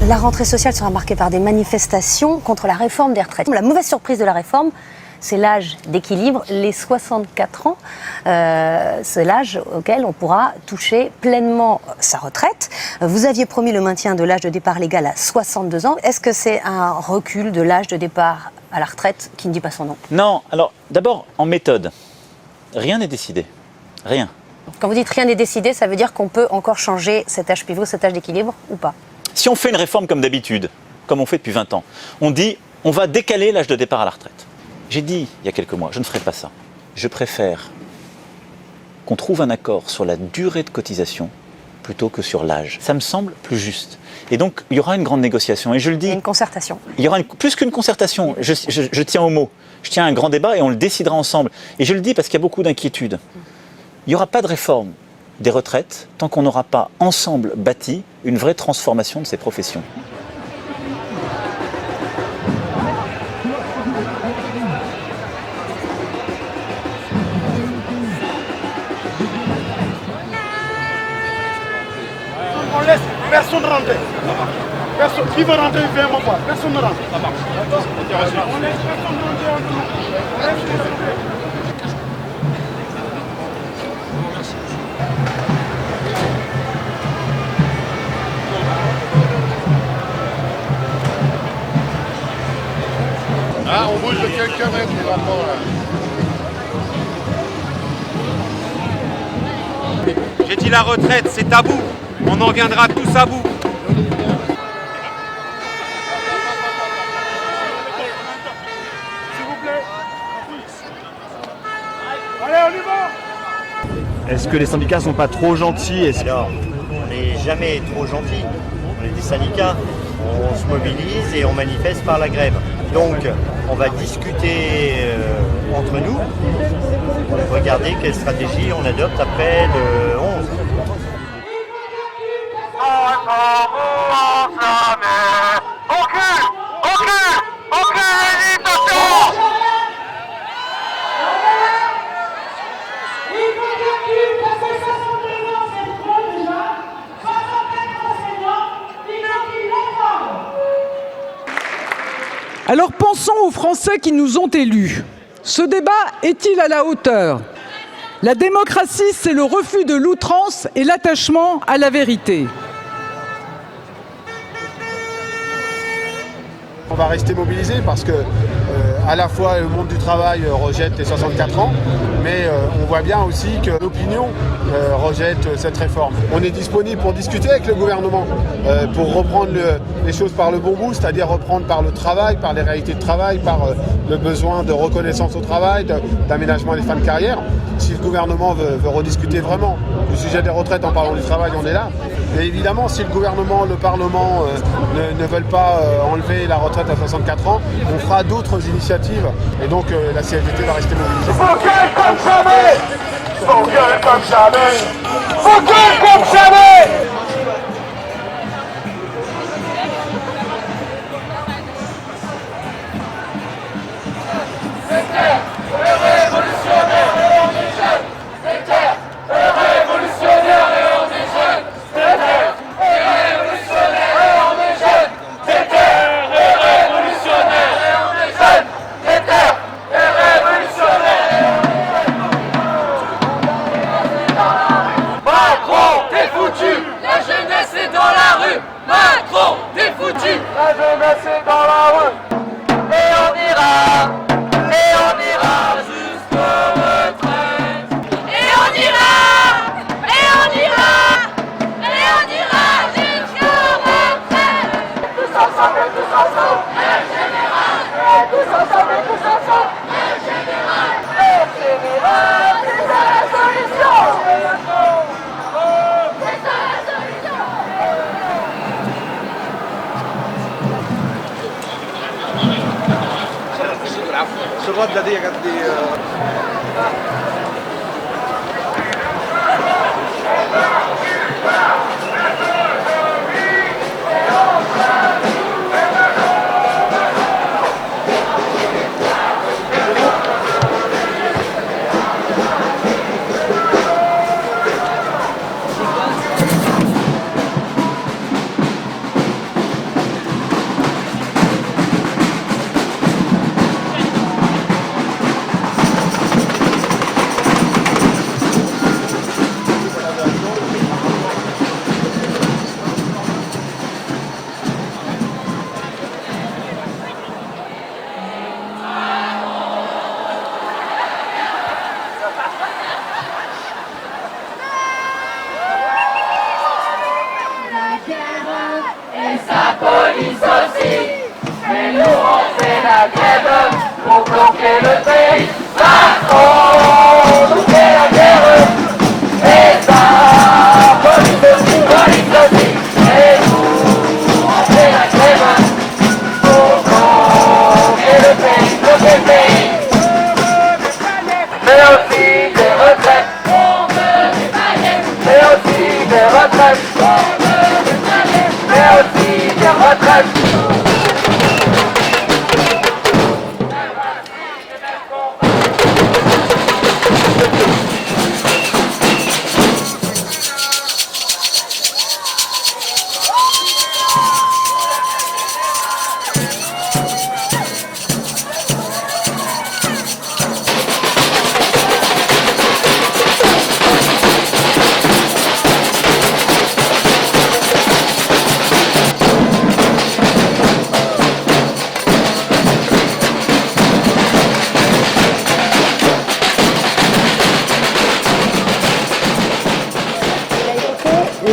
La rentrée sociale sera marquée par des manifestations contre la réforme des retraites. La mauvaise surprise de la réforme, c'est l'âge d'équilibre. Les 64 ans, c'est l'âge auquel on pourra toucher pleinement sa retraite. Vous aviez promis le maintien de l'âge de départ légal à 62 ans. Est-ce que c'est un recul de l'âge de départ à la retraite qui ne dit pas son nom? Non, alors d'abord en méthode, rien n'est décidé, rien. Quand vous dites rien n'est décidé, ça veut dire qu'on peut encore changer cet âge pivot, cet âge d'équilibre ou pas? Si on fait une réforme comme d'habitude, comme on fait depuis 20 ans, on dit on va décaler l'âge de départ à la retraite. J'ai dit il y a quelques mois, je ne ferai pas ça. Je préfère qu'on trouve un accord sur la durée de cotisation plutôt que sur l'âge. Ça me semble plus juste. Et donc il y aura une grande négociation. Et je le dis. Une concertation. Il y aura plus qu'une concertation. Je tiens au mot. Je tiens à un grand débat et on le décidera ensemble. Et je le dis parce qu'il y a beaucoup d'inquiétudes. Il n'y aura pas de réforme des retraites tant qu'on n'aura pas ensemble bâti une vraie transformation de ces professions. On laisse personne rentrer. Personne. Qui veut rentrer, il vient me voir. Personne ne rentre. Ça marche. On laisse personne rentrer. Ah, on bouge de quelques mètres, les enfants, là. J'ai dit la retraite, c'est tabou. On en reviendra tous à bout. S'il vous plaît. Allez, on y va. Est-ce que les syndicats sont pas trop gentils? Alors, on n'est jamais trop gentil. On est des syndicats. On se mobilise et on manifeste par la grève. Donc, on va discuter entre nous, regarder quelle stratégie on adopte après le 11. Alors pensons aux Français qui nous ont élus. Ce débat est-il à la hauteur? La démocratie, c'est le refus de l'outrance et l'attachement à la vérité. On va rester mobilisé parce que à la fois le monde du travail rejette les 64 ans, mais on voit bien aussi que l'opinion rejette cette réforme. On est disponible pour discuter avec le gouvernement, pour reprendre les choses par le bon bout, c'est-à-dire reprendre par le travail, par les réalités de travail, par le besoin de reconnaissance au travail, d'aménagement des fins de carrière. Si le gouvernement veut rediscuter vraiment du sujet des retraites en parlant du travail, on est là. Et évidemment, si le gouvernement, le Parlement ne veulent pas enlever la retraite à 64 ans, on fera d'autres initiatives. Et donc la CFDT va rester mobilisée. Faut gueule comme jamais! Faut gueule comme jamais! Faut gueule comme jamais! già dei ragazzi.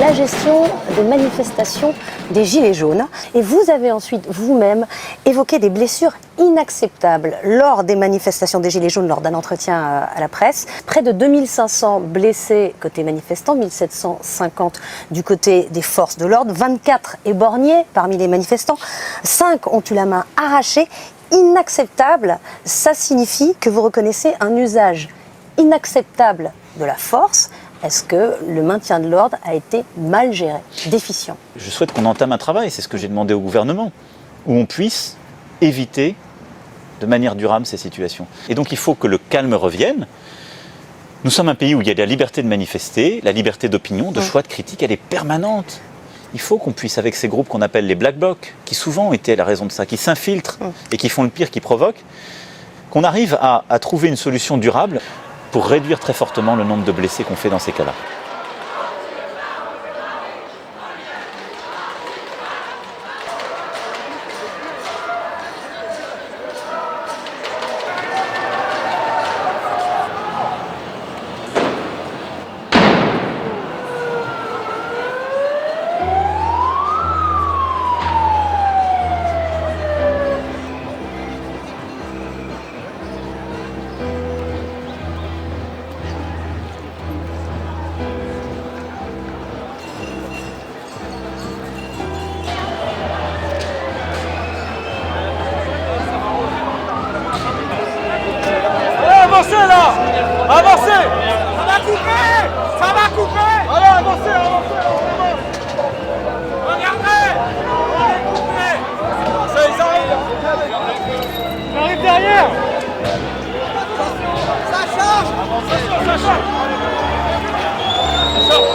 La gestion des manifestations des Gilets jaunes. Et vous avez ensuite vous-même évoqué des blessures inacceptables lors des manifestations des Gilets jaunes, lors d'un entretien à la presse. Près de 2500 blessés côté manifestants, 1750 du côté des forces de l'ordre, 24 éborgnés parmi les manifestants, 5 ont eu la main arrachée. Inacceptable, ça signifie que vous reconnaissez un usage inacceptable de la force. Est-ce que le maintien de l'ordre a été mal géré, déficient? Je souhaite qu'on entame un travail, c'est ce que j'ai demandé au gouvernement, où on puisse éviter de manière durable ces situations. Et donc il faut que le calme revienne. Nous sommes un pays où il y a la liberté de manifester, la liberté d'opinion, de choix, de critique, elle est permanente. Il faut qu'on puisse, avec ces groupes qu'on appelle les Black Blocs, qui souvent étaient la raison de ça, qui s'infiltrent et qui font le pire, qui provoquent, qu'on arrive à trouver une solution durable pour réduire très fortement le nombre de blessés qu'on fait dans ces cas-là. Avancez là! Avancez! Ça va couper! Ça va couper! Allez, avancez, avancez! Regardez! Ça, ils arrivent! Ils arrivent derrière! Ça charge! Attention, ça charge! Ça charge!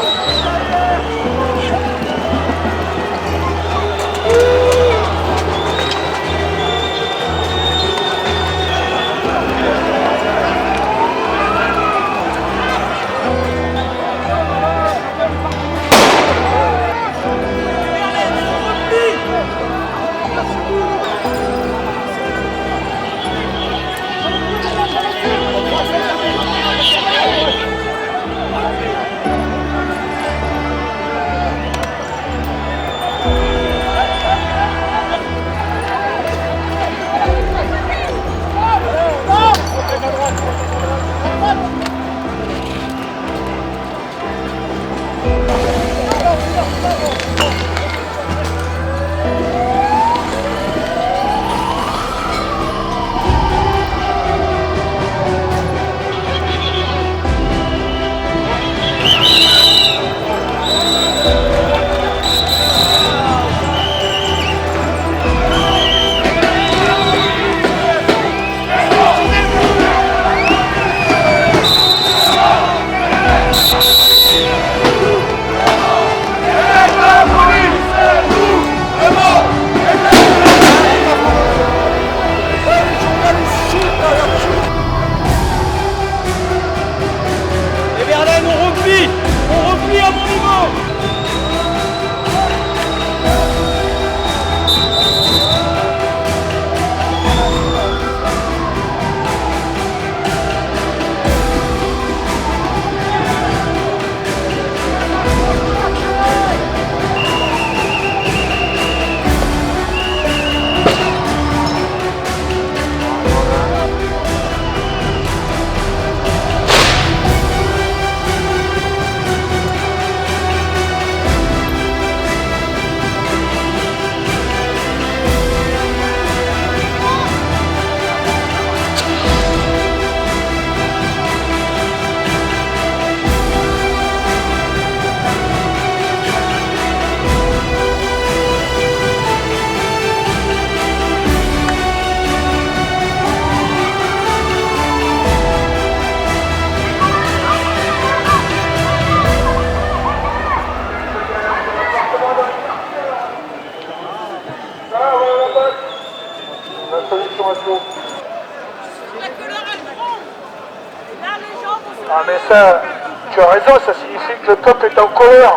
Ah mais ça, tu as raison, ça signifie que le peuple est en colère.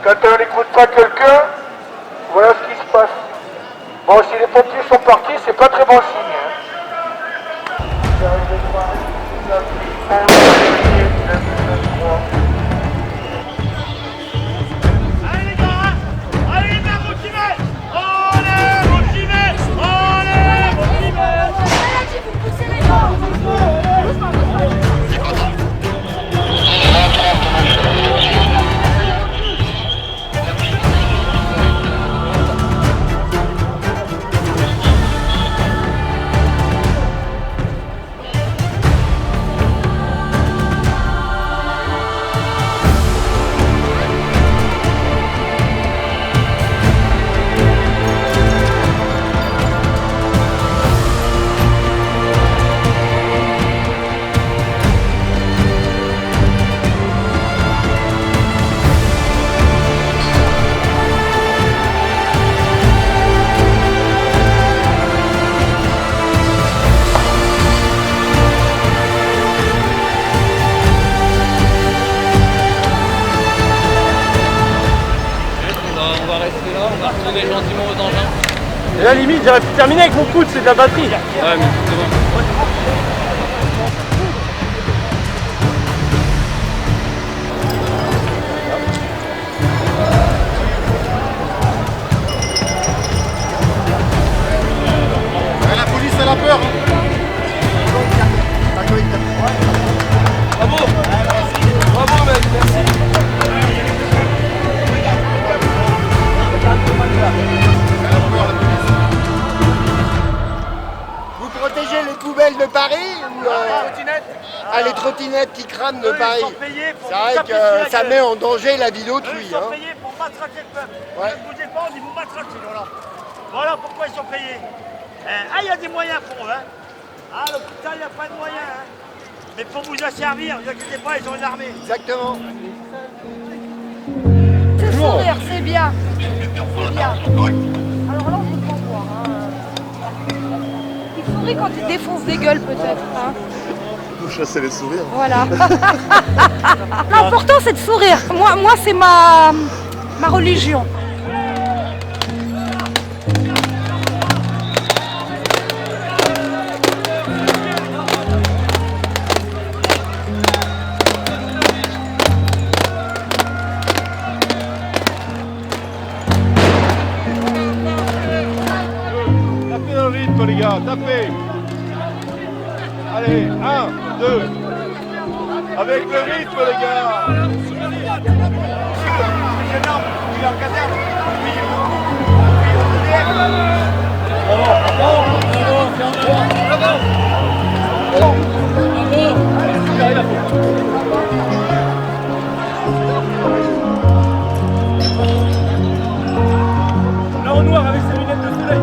Quand on n'écoute pas quelqu'un, voilà ce qui se passe. Bon, si les pompiers sont partis, c'est pas très bon signe. Allez les gars, allez les gars, motivés. On est motivés, on est motivés. Vous poussez les gars. Et là limite j'aurais pu terminer avec mon coude, c'est de la batterie. Ouais mais c'est bon. La police elle a peur. Bravo. Bravo mec, merci. Vous protégez les poubelles de Paris ou les trottinettes qui crament de Paris? C'est vrai que ça met en danger la vie d'autrui. Ils sont payés pour matraquer le peuple. Ouais. Ne bougez pas, on dit vous matraquez, voilà. Voilà pourquoi ils sont payés. Ah, il y a des moyens pour eux, hein. Ah, l'hôpital, il n'y a pas de moyens, hein. Mais pour vous asservir, ne vous inquiétez pas, ils ont une armée. Exactement. C'est sourire, c'est bien. C'est bien. Alors là, on peut pas voir. Il sourit quand il défonce des gueules, peut-être. Hein. Vous chassez les sourires. Voilà. L'important, c'est de sourire. Moi c'est ma religion. Tapez dans le rythme les gars, tapez. Allez, 1, 2. Avec le rythme les gars. Là au noir avec ses lunettes de soleil.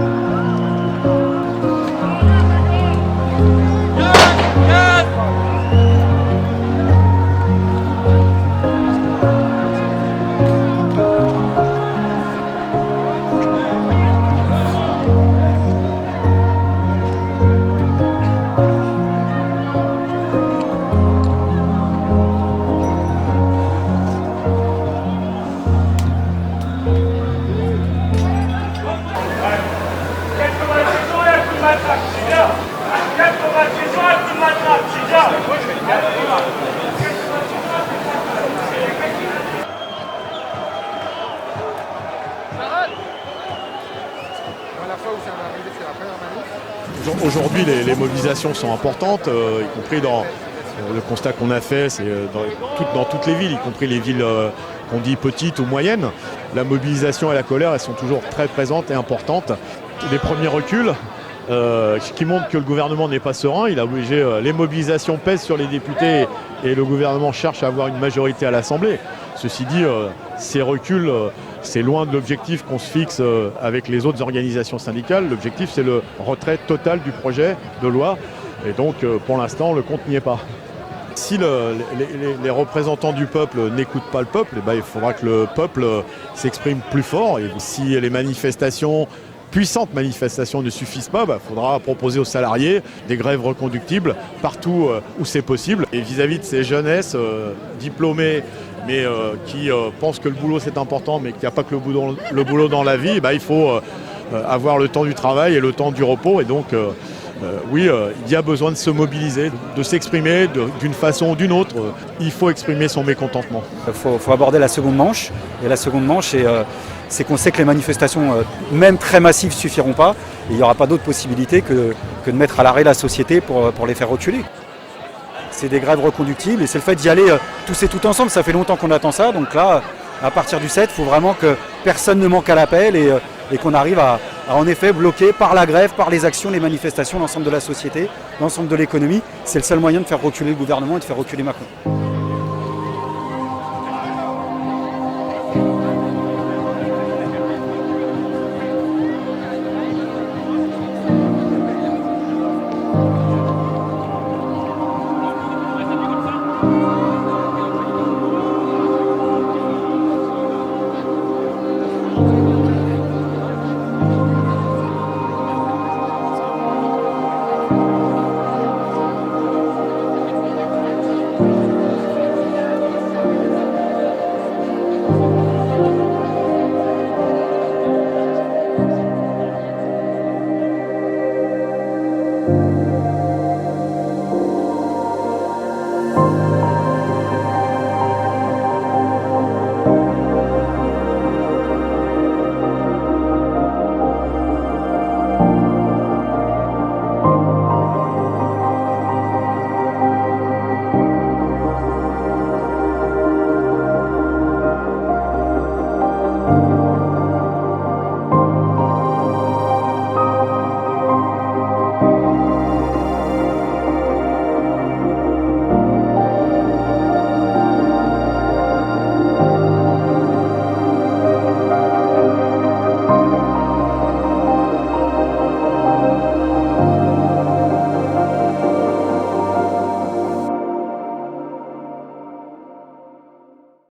Aujourd'hui, les mobilisations sont importantes, y compris dans le constat qu'on a fait, c'est dans toutes les villes, y compris les villes qu'on dit petites ou moyennes. La mobilisation et la colère, elles sont toujours très présentes et importantes. Les premiers reculs qui montrent que le gouvernement n'est pas serein, il a obligé, les mobilisations pèsent sur les députés et le gouvernement cherche à avoir une majorité à l'Assemblée. Ceci dit, ces reculs, c'est loin de l'objectif qu'on se fixe avec les autres organisations syndicales. L'objectif, c'est le retrait total du projet de loi. Et donc, pour l'instant, le compte n'y est pas. Si les représentants du peuple n'écoutent pas le peuple, eh ben, il faudra que le peuple s'exprime plus fort. Et si les manifestations puissantes manifestations ne suffisent pas, il faudra proposer aux salariés des grèves reconductibles partout où c'est possible. Et vis-à-vis de ces jeunesses diplômées, mais qui pensent que le boulot c'est important, mais qu'il n'y a pas que le boulot dans la vie, il faut avoir le temps du travail et le temps du repos. Et donc, oui, il y a besoin de se mobiliser, de s'exprimer d'une façon ou d'une autre. Il faut exprimer son mécontentement. Il faut aborder la seconde manche. Et la seconde manche, c'est qu'on sait que les manifestations, même très massives, ne suffiront pas. Et il n'y aura pas d'autre possibilité que de mettre à l'arrêt la société pour les faire reculer. C'est des grèves reconductibles et c'est le fait d'y aller tous et tout ensemble. Ça fait longtemps qu'on attend ça. Donc là, à partir du 7, il faut vraiment que personne ne manque à l'appel et qu'on arrive à en effet bloquer par la grève, par les actions, les manifestations, l'ensemble de la société, l'ensemble de l'économie. C'est le seul moyen de faire reculer le gouvernement et de faire reculer Macron.